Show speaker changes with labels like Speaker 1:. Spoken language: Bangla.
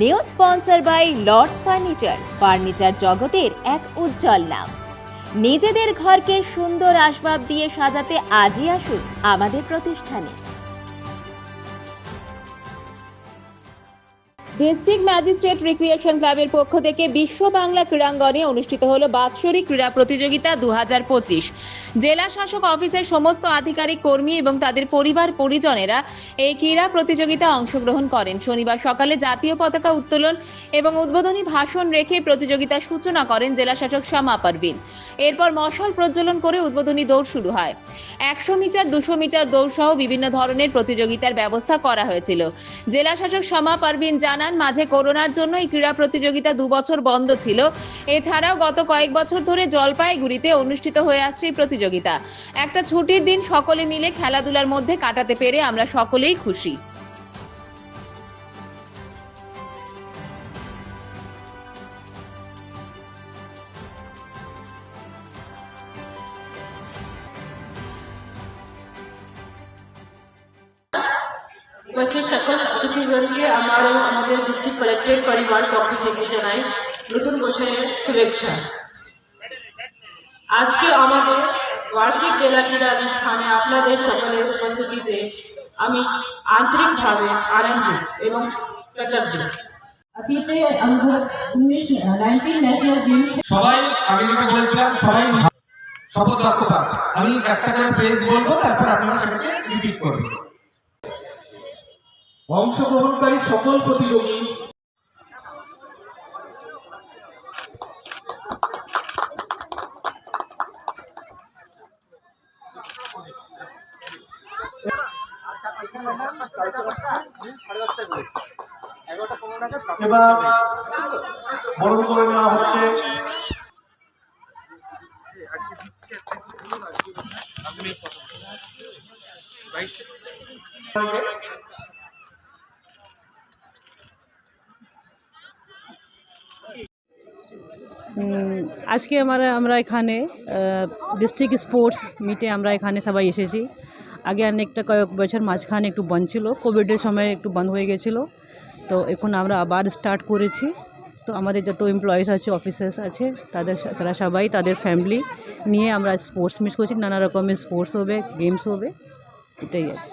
Speaker 1: New sponsor by Lords furniture জগতের এক উজ্জ্বল নাম। নিজেদের ঘরকে সুন্দর আসবাব দিয়ে সাজাতে আজই আসুন আমাদের প্রতিষ্ঠানে। ডিস্ট্রিক্ট ম্যাজিস্ট্রেট রিক্রিয়েশন ক্লাবের পক্ষ থেকে বিশ্ব বাংলা ক্রীড়াঙ্গনে অনুষ্ঠিত হলো বাৎসরিক ক্রীড়া প্রতিযোগিতা 2025। জেলা শাসক অফিসের সমস্ত আধিকারিক, কর্মী এবং তাদের পরিবার পরিজনেরা এই ক্রীড়া প্রতিযোগিতায় অংশগ্রহণ করেন। শনিবার সকালে জাতীয় পতাকা উত্তোলন এবং উদ্বোধনী ভাষণ রেখে প্রতিযোগিতার সূচনা করেন জেলা শাসক শামা পারভিন। এরপর মশাল প্রজ্বলন করে উদ্বোধনী দৌড় শুরু হয়। 100 মিটার, 200 মিটার দৌড় সহ বিভিন্ন ধরনের প্রতিযোগিতার ব্যবস্থা করা হয়েছিল। জেলা শাসক শামা পারভিন জানান, মাঝে করোনার জন্য এই ক্রীড়া প্রতিযোগিতা 2 বছর বন্ধ ছিল। এছাড়াও গত কয়েক বছর ধরে জলপাইগুড়িতে অনুষ্ঠিত হয়ে আসছে এই প্রতিযোগিতা। একটা ছুটির দিন সকলে মিলে খেলাধুলার মধ্যে কাটাতে পেরে আমরা সকলেই খুশি।
Speaker 2: উপস্থিত সকল অতিথিগণকে আমাদের ডিস্ট্রিক্ট কালেক্টরেট পরিবার পক্ষ থেকে জানাই নতুন বছরের শুভেচ্ছা। আজকে আমাদের বার্ষিক জেলা ক্রীড়া অনুষ্ঠানে আপনাদের সকলের উপস্থিতিতে আমি আন্তরিকভাবে আনন্দিত এবং কৃতজ্ঞ। অতীতে 19 ন্যাশনাল গেমস
Speaker 3: সবাই আমি বলেছিলাম সবাই শপথ বাক্য পাঠ, আমি একটা করে ফ্রেজ বলবো, তারপর আপনারা সেটাকে রিপিট করবেন। অংশগ্রহণকারী সকল প্রতিযোগী এবার বরণ করে নেওয়া হচ্ছে।
Speaker 4: আজকে আমরা এখানে ডিস্ট্রিক্ট স্পোর্টস মিটে আমরা এখানে সবাই এসেছি। আগে অনেকটা কয়েক বছর মাঝখানে একটু বন্ধ ছিল, কোভিডের সময় একটু বন্ধ হয়ে গেছিলো, তো এখন আমরা আবার স্টার্ট করেছি। তো আমাদের যত এমপ্লয়িজ আছে, অফিসার্স আছে, তারা সবাই তাদের ফ্যামিলি নিয়ে আমরা স্পোর্টস মিট করছি। নানা রকমের স্পোর্টস হবে, গেমস হবে, এটাই আছে।